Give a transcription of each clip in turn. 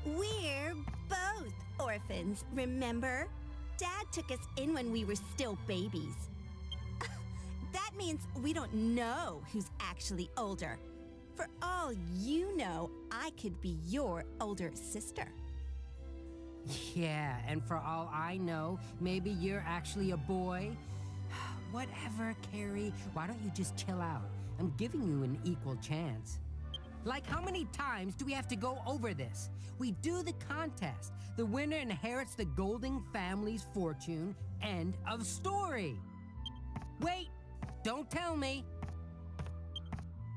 We're both orphans, remember? Dad took us in when we were still babies. That means we don't know who's actually older. For all you know, I could be your older sister. Yeah, and for all I know, maybe you're actually a boy. Whatever, Carrie. Why don't you just chill out? I'm giving you an equal chance. Like, how many times do we have to go over this? We do the contest. The winner inherits the Golding family's fortune. End of story. Wait, don't tell me.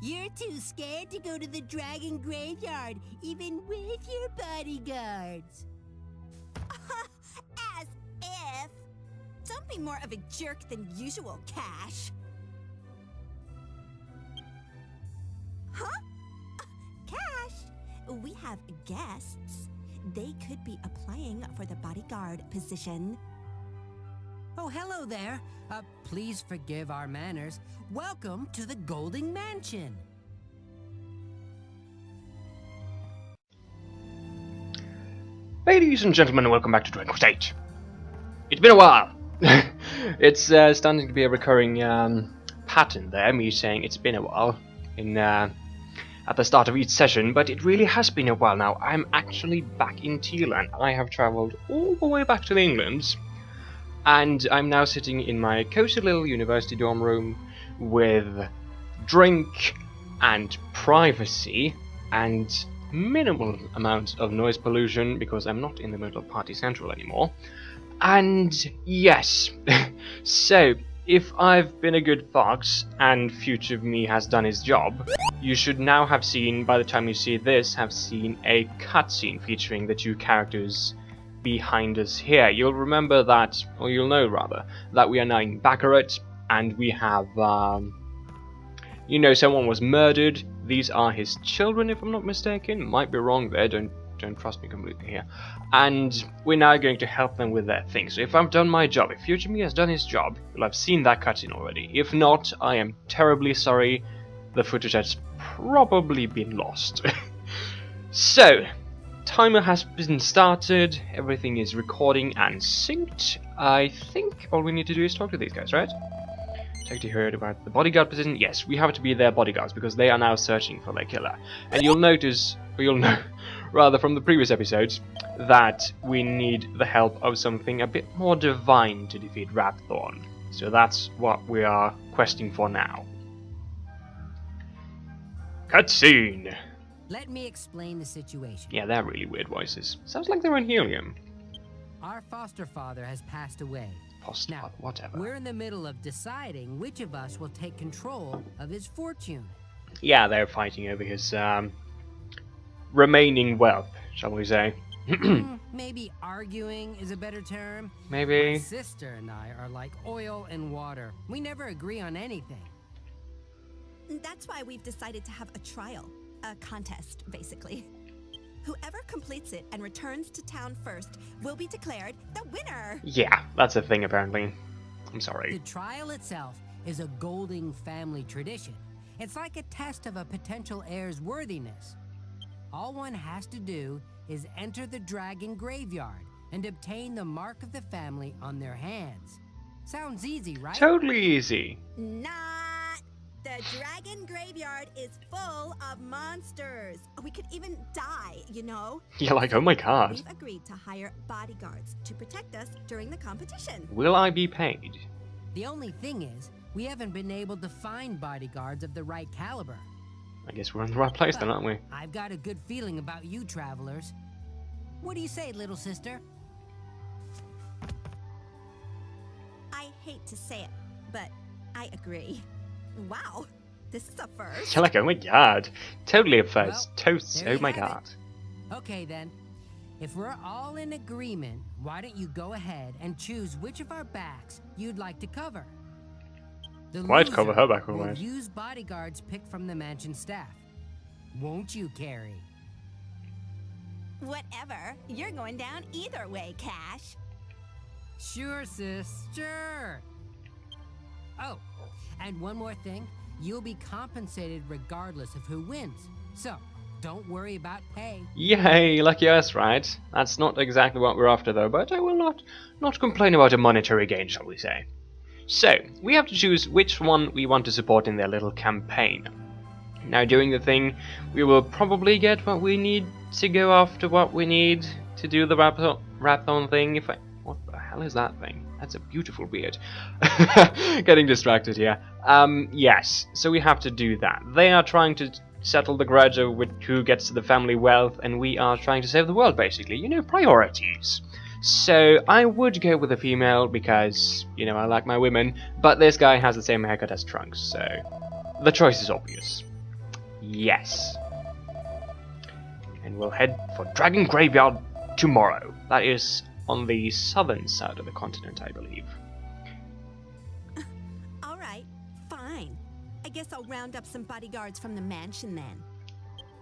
You're too scared to go to the dragon graveyard, even with your bodyguards. As if. Don't be more of a jerk than usual, Cash. Huh? Cash, we have guests. They could be applying for the bodyguard position. Oh, hello there. Please forgive our manners. Welcome to the Golding Mansion. Ladies and gentlemen, welcome back to Dragon Quest VIII. It's been a while. It's starting to be a recurring pattern there, me saying it's been a while at the start of each session, but it really has been a while now. I'm actually back in Teelan. I have travelled all the way back to England, and I'm now sitting in my cozy little university dorm room with drink and privacy and minimal amount of noise pollution because I'm not in the middle of Party Central anymore. And yes, so if I've been a good fox and future me has done his job, you should now have seen, by the time you see this, have seen a cutscene featuring the two characters behind us here. You'll remember that, or you'll know rather, that we are now in Baccarat, and we have, you know, someone was murdered. These are his children, if I'm not mistaken. Might be wrong there, don't trust me completely here. And we're now going to help them with their things. So if I've done my job, if Future Me has done his job, you'll have seen that cutscene already. If not, I am terribly sorry. The footage has probably been lost. So, timer has been started, everything is recording and synced. I think all we need to do is talk to these guys, right? Take to hear about the bodyguard position. Yes, we have to be their bodyguards because they are now searching for their killer. And you'll notice, or you'll know, rather from the previous episodes, that we need the help of something a bit more divine to defeat Rapthorn. So that's what we are questing for now. Cutscene! Let me explain the situation. Yeah, they're really weird voices. Sounds like they're in helium. Our foster father has passed away. Now, whatever. We're in the middle of deciding which of us will take control of his fortune. Yeah, they're fighting over his remaining wealth, shall we say. Maybe arguing is a better term. Maybe. My sister and I are like oil and water. We never agree on anything. That's why we've decided to have a trial. A contest, basically. Whoever completes it and returns to town first will be declared the winner! Yeah, that's a thing apparently. I'm sorry. The trial itself is a Golding family tradition. It's like a test of a potential heir's worthiness. All one has to do is enter the dragon graveyard and obtain the mark of the family on their hands. Sounds easy, right? Totally easy. Not! The dragon graveyard is full of monsters. We could even die, you know? You're like, oh my god. We've agreed to hire bodyguards to protect us during the competition. Will I be paid? The only thing is, we haven't been able to find bodyguards of the right caliber. I guess we're in the right place then, aren't we? I've got a good feeling about you travelers. What do you say, little sister? I hate to say it, but I agree. Wow, this is a first. You're like, oh my god. Totally a first. Well, Totes. there Oh you my have god. it. Okay then. If we're all in agreement, why don't you go ahead and choose which of our backs you'd like to cover? The Why'd cover her back will almost? use bodyguards picked from the mansion staff. Won't you, Carrie? Whatever. You're going down either way, Cash. Sure, sis. Sure. Oh, and one more thing. You'll be compensated regardless of who wins. So, don't worry about pay. Yay, lucky us, right? That's not exactly what we're after though, but I will not complain about a monetary gain, shall we say. So, we have to choose which one we want to support in their little campaign. Now, doing the thing, we will probably get what we need to go after what we need to do the Rathon thing. What the hell is that thing? That's a beautiful beard. Getting distracted here. Yes, so we have to do that. They are trying to settle the grudge over who gets the family wealth, and we are trying to save the world, basically. You know, priorities. So I would go with a female because, you know, I like my women, but this guy has the same haircut as Trunks, so the choice is obvious. Yes. And we'll head for Dragon Graveyard tomorrow. That is on the southern side of the continent, I believe. All right, fine. I guess I'll round up some bodyguards from the mansion then.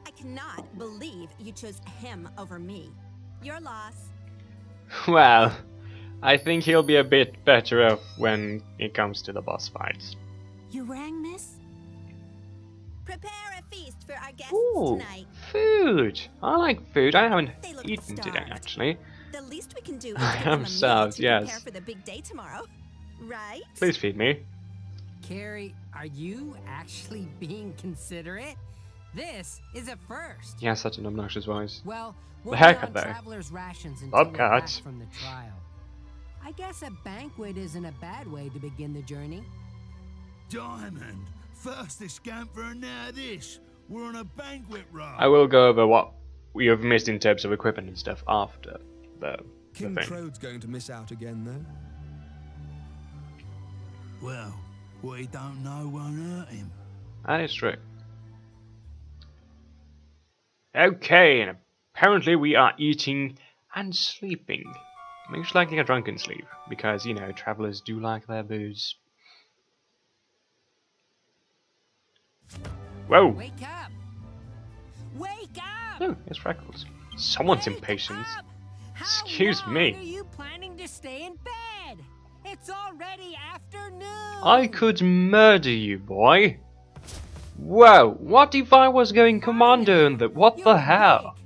I cannot believe you chose him over me. Your loss. Well, I think he'll be a bit better off when it comes to the boss fights. You rang, miss? Prepare a feast for our guests Ooh, tonight. food! I like food. I haven't They look eaten today, starved. actually. The least we can do is I give am them a meal starved, to yes. prepare for the big day tomorrow. Right? Please feed me. Carrie, are you actually being considerate? This is a first. He has such an obnoxious voice. Well, The we'll haircut, be on though. travelers' rations until we're back Bobcats. from the trial. I guess a banquet isn't a bad way to begin the journey. Diamond, first this scamper and now this. We're on a banquet run. I will go over what we have missed in terms of equipment and stuff after the King thing. Trode's going to miss out again, though. Well, what he don't know won't hurt him. That is true. Okay, and apparently we are eating and sleeping. Most likely a drunken sleep, because, you know, travelers do like their booze. Whoa! Wake up! Wake up! Oh, it's Freckles. Someone's Wake impatient. up! How Excuse long me. Are you planning to stay in bed? It's already afternoon. I could murder you, boy. Whoa, what if I was going commando in the... What You're the hell?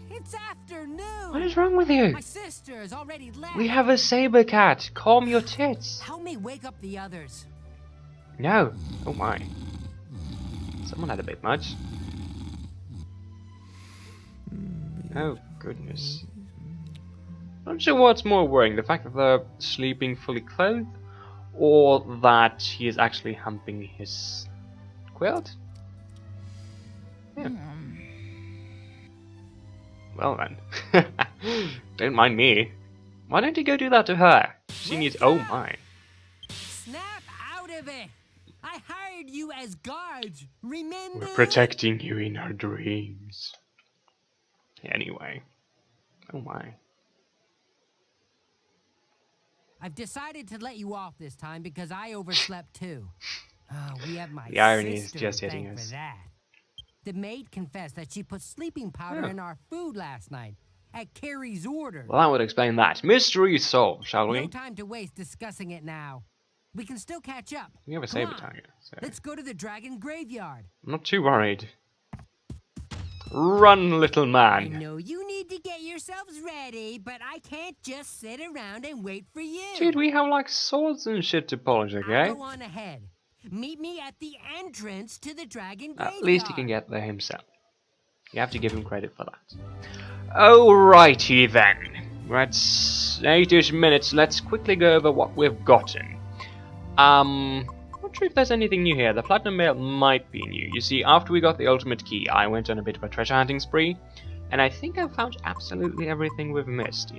awake. It's afternoon. What is wrong with you? My sister has already left. We have a saber cat. Calm your tits. Help me wake up the others. No. Oh my. Someone had a bit much. Oh goodness. Not sure what's more worrying, the fact that they're sleeping fully clothed, or that he is actually humping his quilt? Yeah. Well then. Don't mind me. Why don't you go do that to her? She needs... Oh my. Snap out of it. I hired you as guards. Remember? We're protecting you in our dreams. Anyway. Oh my. I've decided to let you off this time because I overslept too. Oh, we have my The irony is sister just to hitting thank us. for that. The maid confessed that she put sleeping powder Oh. in our food last night at Carrie's order. Well, that would explain that. Mystery solved, shall No we? time to waste discussing it now. We can still catch up. We have a Come saber on, target, so Let's go to the dragon graveyard. I'm not too worried. Run, little I man. know you need to get yourselves ready, but I can't just sit around and wait for you. Dude, we have like swords and shit to polish, okay? I'll go on ahead. Meet me at the entrance to the dragon graveyard. At least he can get there himself. You have to give him credit for that. Alrighty then. We're at 8-ish minutes. Let's quickly go over what we've gotten. Not sure if there's anything new here. The Platinum Mail might be new. You see, after we got the Ultimate Key, I went on a bit of a treasure hunting spree. And I think I found absolutely everything we've missed.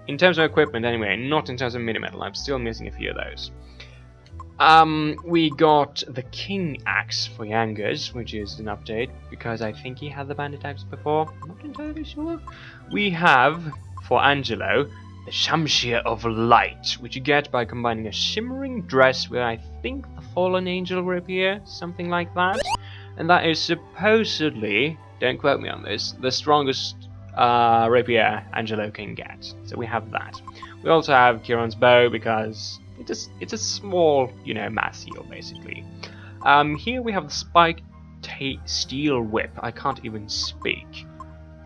In terms of equipment anyway, not in terms of mini-metal. I'm still missing a few of those. We got the King Axe for Yangas, which is an update, because I think he had the Bandit Axe before. I'm not entirely sure. We have, for Angelo, the Shamshir of Light, which you get by combining a shimmering dress with, I think, the Fallen Angel Rapier, something like that. And that is supposedly, don't quote me on this, the strongest rapier Angelo can get. So we have that. We also have Kieran's bow, because it's a small, you know, mass heal, basically. Here we have the spiked steel whip. I can't even speak.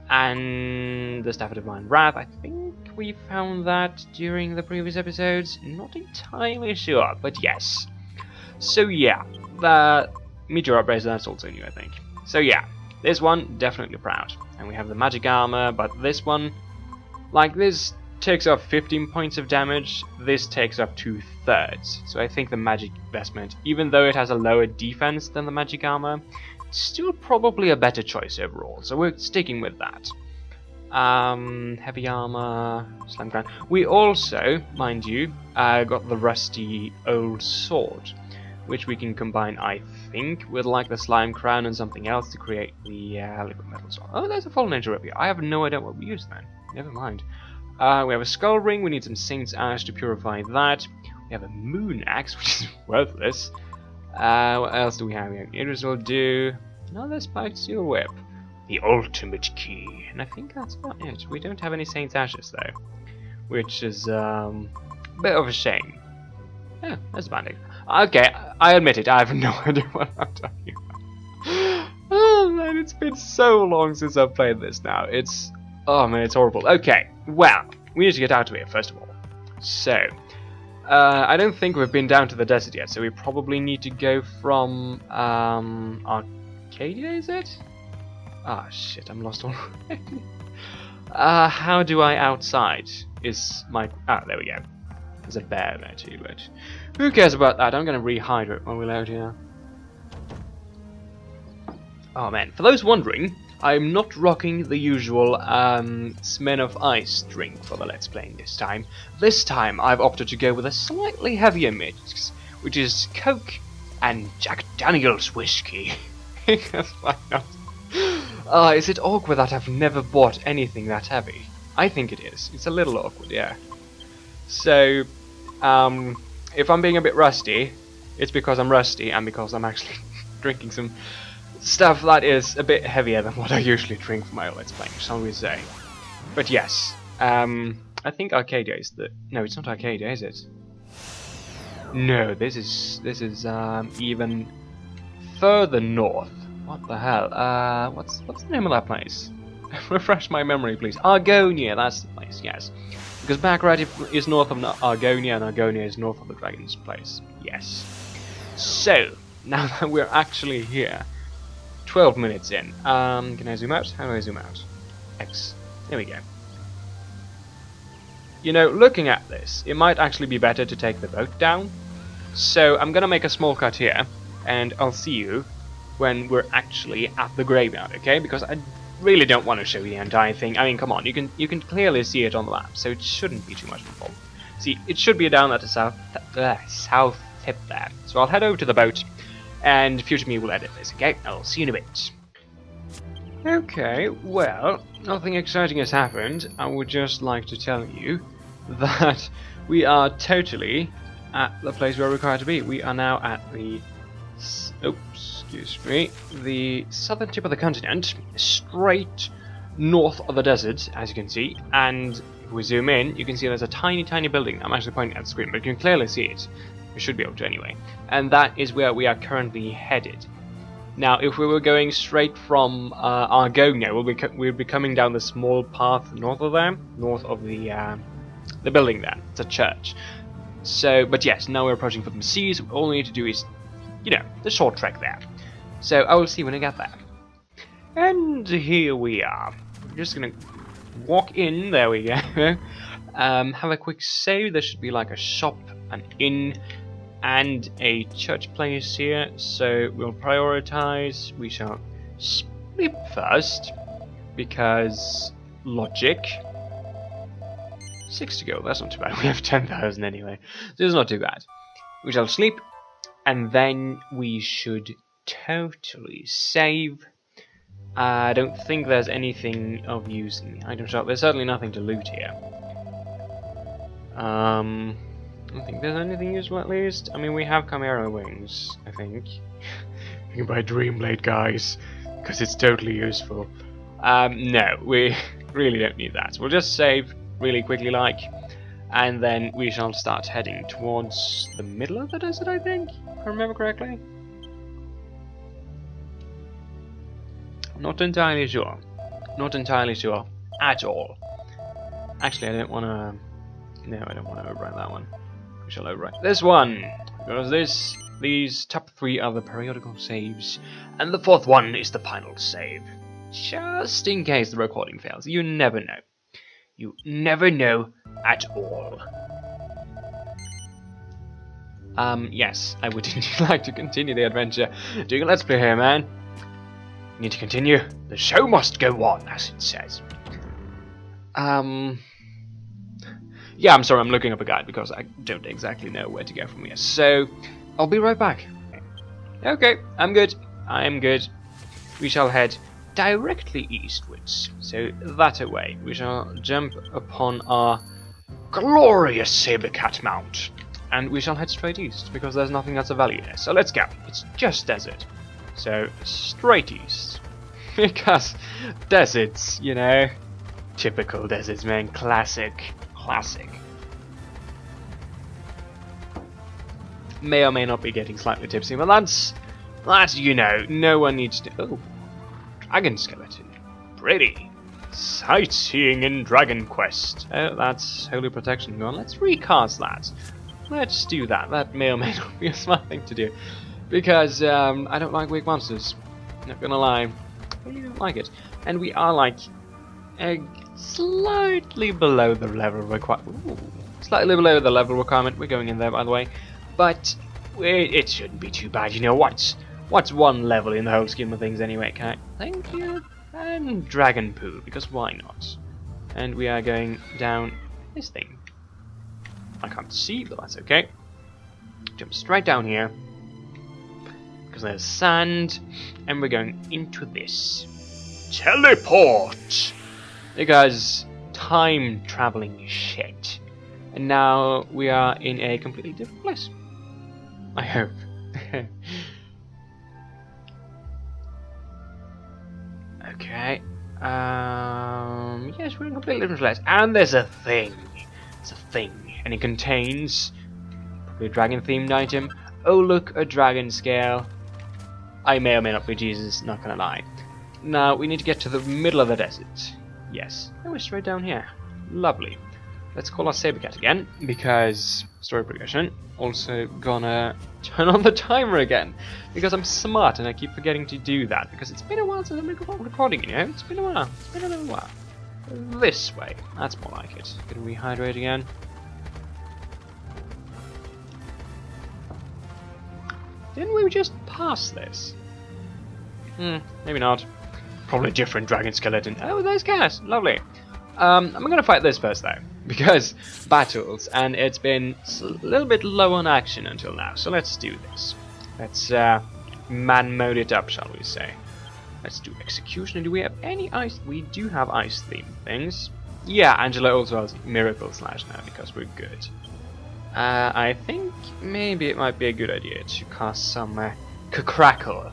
And the Staff of Divine Wrath, I think we found that during the previous episodes. Not entirely sure, but yes. So yeah, the Meteor Bracer, that's also new, I think. So yeah, this one, definitely proud. And we have the magic armor, but this one, like this takes off 15 points of damage, this takes off 2/3. So I think the magic investment, even though it has a lower defense than the magic armor, still probably a better choice overall, so we're sticking with that. Heavy armor, slam crown. We also, mind you, got the rusty old sword, which we can combine, I think, with like the slime crown and something else to create the liquid metal sword. Oh, there's a fallen angel up here. I have no idea what we use then. Never mind. We have a skull ring. We need some saint's ash to purify that. We have a moon axe, which is worthless. What else do we have here? Idris will do another spiked steel whip. The ultimate key. And I think that's about it. We don't have any Saint's Ashes though. Which is a bit of a shame. Yeah, that's about it. Okay, I admit it, I have no idea what I'm talking about. Oh man, it's been so long since I've played this now. Oh man, it's horrible. Okay, well, we need to get out of here first of all. So, I don't think we've been down to the desert yet, so we probably need to go from Arcadia, is it? Ah shit, I'm lost already. How do I outside? Is my there we go. There's a bear there too, but who cares about that? I'm gonna rehydrate while we're out here. Oh man, for those wondering, I'm not rocking the usual Smirnoff Ice drink for the Let's Playing this time. This time I've opted to go with a slightly heavier mix, which is Coke and Jack Daniel's whiskey. Because why not? Is it awkward that I've never bought anything that heavy? I think it is. It's a little awkward, yeah. So, if I'm being a bit rusty, it's because I'm rusty and because I'm actually drinking some stuff that is a bit heavier than what I usually drink for my Let's Playing, shall we say. But yes, I think Arcadia is the... No, it's not Arcadia, is it? No, this is even further north. What the hell? What's the name of that place? Refresh my memory, please. Argonia, that's the place, yes. Because Baccarat is north of Argonia, and Argonia is north of the Dragon's place. Yes. So, now that we're actually here, 12 minutes in. Can I zoom out? How do I zoom out? X. There we go. You know, looking at this, it might actually be better to take the boat down. So, I'm gonna make a small cut here, and I'll see you when we're actually at the graveyard, okay? Because I really don't want to show you the entire thing. I mean, come on, you can clearly see it on the map, so it shouldn't be too much of a problem. See, it should be down at the south tip there. So I'll head over to the boat, and future me will edit this, okay? I'll see you in a bit. Okay, well, nothing exciting has happened. I would just like to tell you that we are totally at the place we're required to be. We are now at the... Oops, excuse me. The southern tip of the continent, straight north of the desert, as you can see. And if we zoom in, you can see there's a tiny, tiny building. I'm actually pointing at the screen, but you can clearly see it. You should be able to anyway. And that is where we are currently headed. Now, if we were going straight from Argonia, we'll be coming down the small path north of there, north of the building there. It's a church. So, but yes, now we're approaching from the seas. All we need to do is, you know, the short trek there. So I will see when I get there. And here we are. I'm just gonna walk in. There we go. Have a quick save. There should be like a shop, an inn, and a church place here. So we'll prioritize. We shall sleep first because logic. 6 to go. That's not too bad. We have 10,000 anyway, so it's not too bad. We shall sleep. And then we should totally save. I don't think there's anything of use in the item shop. There's certainly nothing to loot here. I don't think there's anything useful at least. I mean, we have Chimera wings, I think. You can buy Dreamblade, guys, because it's totally useful. No, we really don't need that. We'll just save really quickly, like. And then we shall start heading towards the middle of the desert, I think, if I remember correctly. Not entirely sure. Not entirely sure at all. Actually, I don't want to... No, I don't want to overwrite that one. We shall overwrite this one. Because these top 3 are the periodical saves. And the 4th one is the final save. Just in case the recording fails. You never know. You never know at all. Yes, I would indeed like to continue the adventure. Doing a let's play here, man. Need to continue. The show must go on, as it says. Yeah, I'm sorry, I'm looking up a guide because I don't exactly know where to go from here. So, I'll be right back. Okay, I'm good. I'm good. We shall head directly eastwards. So, that away. We shall jump upon our glorious Sabercat Mount. And we shall head straight east, because there's nothing that's of value there. So let's go. It's just desert. So, straight east. Because deserts, you know. Typical deserts, man. Classic. Classic. May or may not be getting slightly tipsy, but that's you know, no one needs to... Oh, dragon skeleton. Pretty. Sightseeing in Dragon Quest. Oh, that's Holy Protection gone. Let's recast that. Let's do that. That may or may not be a smart thing to do. Because I don't like weak monsters. Not gonna lie. I really don't like it. And we are like slightly below the level requirement. Slightly below the level requirement. We're going in there, by the way. But it shouldn't be too bad. You know, what's one level in the whole scheme of things anyway? Can I? Thank you. And dragon poo, because why not? And we are going down this thing. I can't see, but that's okay. Jump straight down here. Because there's sand. And we're going into this. Teleport! Because time traveling shit. And now we are in a completely different place. I hope. Okay. Yes, we're in a completely different place. And there's a thing. It's a thing. And it contains probably a dragon themed item. Oh look, a dragon scale. I may or may not be Jesus, not gonna lie. Now we need to get to the middle of the desert. Yes. And we're straight down here. Lovely. Let's call our Sabercat again, because story progression. Also gonna turn on the timer again, because I'm smart and I keep forgetting to do that, because it's been a while since I'm recording, you know? It's been a while. It's been a little while. This way. That's more like it. Gonna rehydrate again. Didn't we just pass this? Maybe not. Probably a different dragon skeleton. Oh, there's Cass. Lovely. I'm gonna fight this first though, because battles, and it's been a little bit low on action until now. So let's do this. Let's man mode it up, shall we say? Let's do execution. Do we have any ice? We do have ice themed things. Yeah, Angela also has miracle slash now because we're good. I think maybe it might be a good idea to cast some crackle,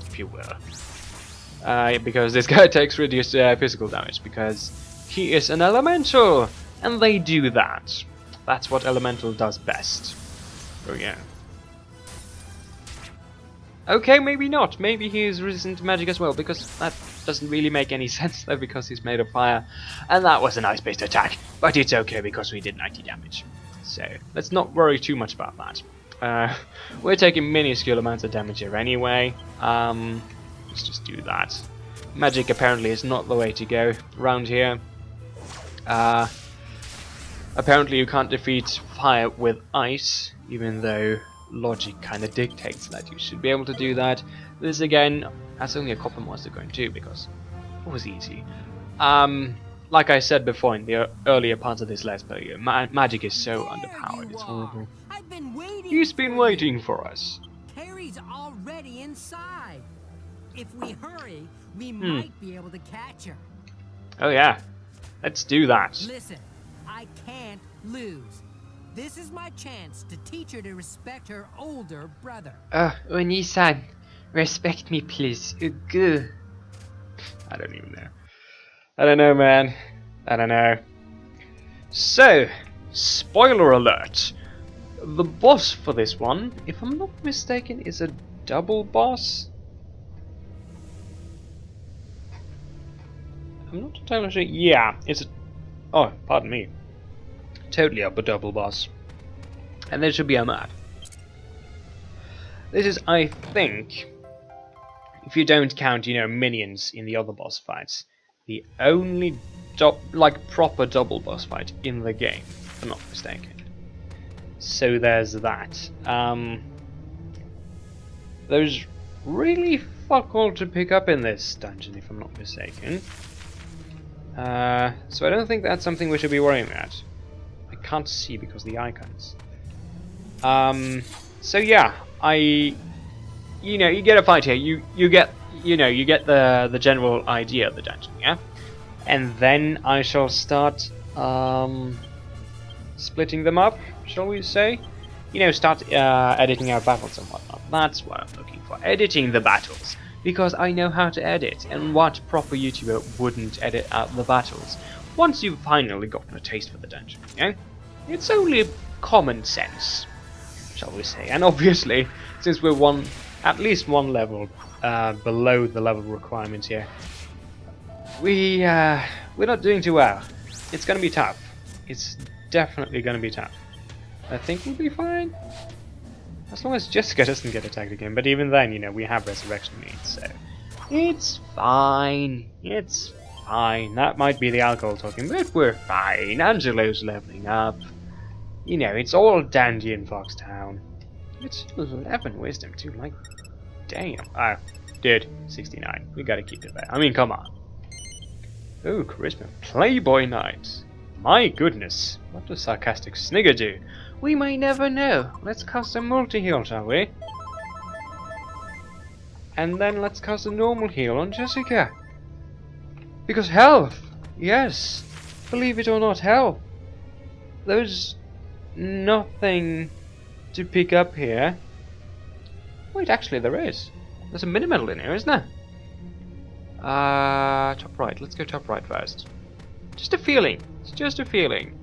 if you will. Because this guy takes reduced physical damage because he is an elemental, and they do that. That's what elemental does best. Oh yeah. Okay, maybe not. Maybe he is resistant to magic as well, because that doesn't really make any sense though, because he's made of fire. And that was an ice-based attack, but it's okay because we did 90 damage. So, let's not worry too much about that. We're taking minuscule amounts of damage here anyway. Let's just do that. Magic apparently is not the way to go around here. Apparently you can't defeat fire with ice, even though logic kind of dictates that you should be able to do that. This again, that's only a copper monster going to, because it was easy. Like I said before in the earlier parts of this let's play, magic is so underpowered, it's horrible. He's been waiting for us. Terry's already inside. If we hurry, we might be able to catch her. Oh yeah, let's do that. Listen, I can't lose. This is my chance to teach her to respect her older brother. Oni-san, respect me please. Good. I don't even know. I don't know, man. I don't know. So, spoiler alert. The boss for this one, if I'm not mistaken, is a double boss. I'm not entirely sure. Yeah, it's a... Oh, pardon me. Totally up a double boss. And there should be a map. This is, I think, if you don't count, you know, minions in the other boss fights, the only proper double boss fight in the game, if I'm not mistaken. So there's that. There's really fuck all to pick up in this dungeon, if I'm not mistaken. So I don't think that's something we should be worrying about. I can't see because of the icons. So yeah, you know, you get a fight here. You get the general idea of the dungeon, yeah. And then I shall start splitting them up, shall we say? You know, start editing our battles and whatnot. That's what I'm looking for. Editing the battles. Because I know how to edit, and what proper YouTuber wouldn't edit out the battles? Once you've finally gotten a taste for the dungeon, you know? It's only common sense, shall we say. And obviously, since we're at least one level below the level requirements here, we're not doing too well. It's gonna be tough. It's definitely gonna be tough. I think we'll be fine. As long as Jessica doesn't get attacked again, but even then, you know, we have resurrection needs, so... It's fine. It's fine. That might be the alcohol talking, but we're fine. Angelo's leveling up. You know, it's all dandy in Foxtown. It's 11 wisdom, too, like... Damn. Oh, dude, 69. We gotta keep it there. I mean, come on. Oh, charisma. Playboy Knight. My goodness. What does sarcastic snigger do? We may never know. Let's cast a multi-heal, shall we? And then let's cast a normal heal on Jessica. Because health! Yes! Believe it or not, health! There's nothing to pick up here. Wait, actually there is. There's a mini-medal in here, isn't there? Top right. Let's go top right first. Just a feeling. It's just a feeling.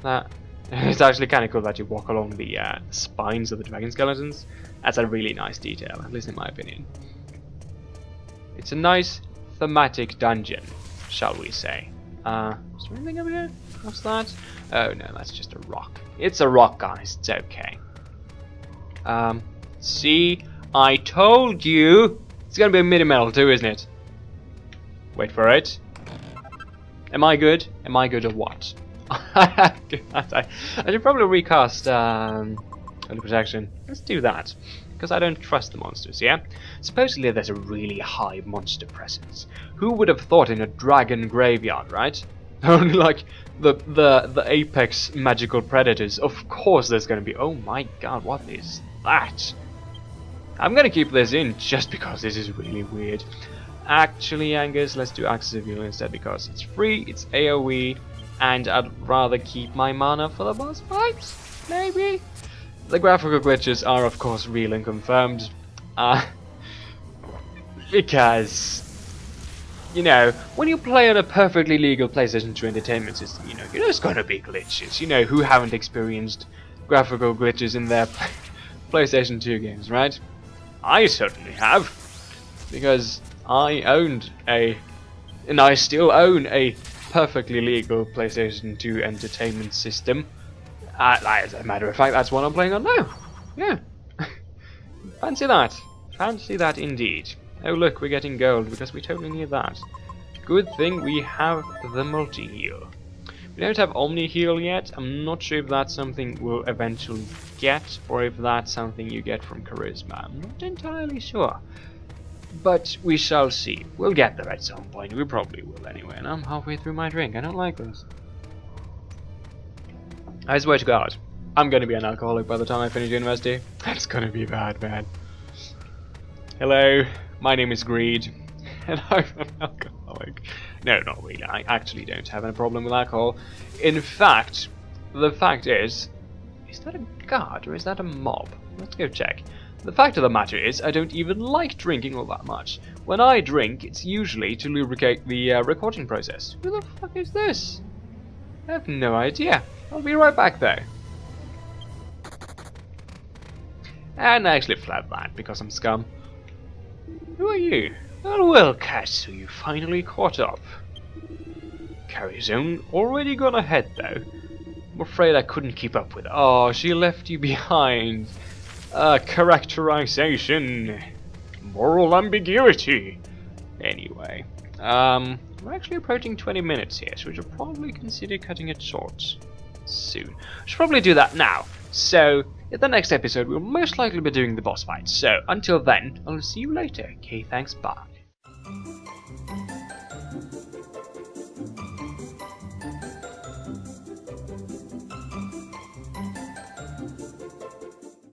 That it's actually kind of cool that you walk along the spines of the dragon skeletons. That's a really nice detail, at least in my opinion. It's a nice thematic dungeon, shall we say. Is there anything over here? What's that? Oh no, that's just a rock. It's a rock, guys. It's okay. See? I told you! It's gonna be a mini-medal too, isn't it? Wait for it. Am I good? Am I good at what? I should probably recast Early Protection. Let's do that. Because I don't trust the monsters, yeah? Supposedly there's a really high monster presence. Who would have thought in a dragon graveyard, right? Only like the apex magical predators. Of course there's gonna be... Oh my god, what is that? I'm gonna keep this in just because this is really weird. Actually, Angus, let's do Access of Heal instead because it's free, it's AoE, and I'd rather keep my mana for the boss fights, maybe? The graphical glitches are of course real and confirmed, because, you know, when you play on a perfectly legal PlayStation 2 entertainment system, you know, there's gonna be glitches. You know, who haven't experienced graphical glitches in their PlayStation 2 games, right? I certainly have, because I owned and I still own a perfectly legal PlayStation 2 entertainment system. As a matter of fact, that's what I'm playing on now. Yeah. Fancy that. Fancy that indeed. Oh look, we're getting gold because we totally need that. Good thing we have the multi-heal. We don't have Omni-heal yet. I'm not sure if that's something we'll eventually get or if that's something you get from Charisma. I'm not entirely sure. But we shall see. We'll get there at some point. We probably will anyway. And I'm halfway through my drink. I don't like this. I swear to God, I'm gonna be an alcoholic by the time I finish university. That's gonna be bad, man. Hello, my name is Greed, and I'm an alcoholic. No, not really. I actually don't have any problem with alcohol. In fact, the fact is that a guard or is that a mob? Let's go check. The fact of the matter is, I don't even like drinking all that much. When I drink, it's usually to lubricate the recording process. Who the fuck is this? I have no idea. I'll be right back though. And I actually flagged that because I'm scum. Who are you? Oh well, cat, so you finally caught up. Carrie's own already gone ahead though. I'm afraid I couldn't keep up with her. Oh, she left you behind. Characterization. Moral ambiguity. Anyway, we're actually approaching 20 minutes here, so we should probably consider cutting it short soon. We should probably do that now. So, in the next episode, we'll most likely be doing the boss fight. So, until then, I'll see you later. Okay, thanks, bye.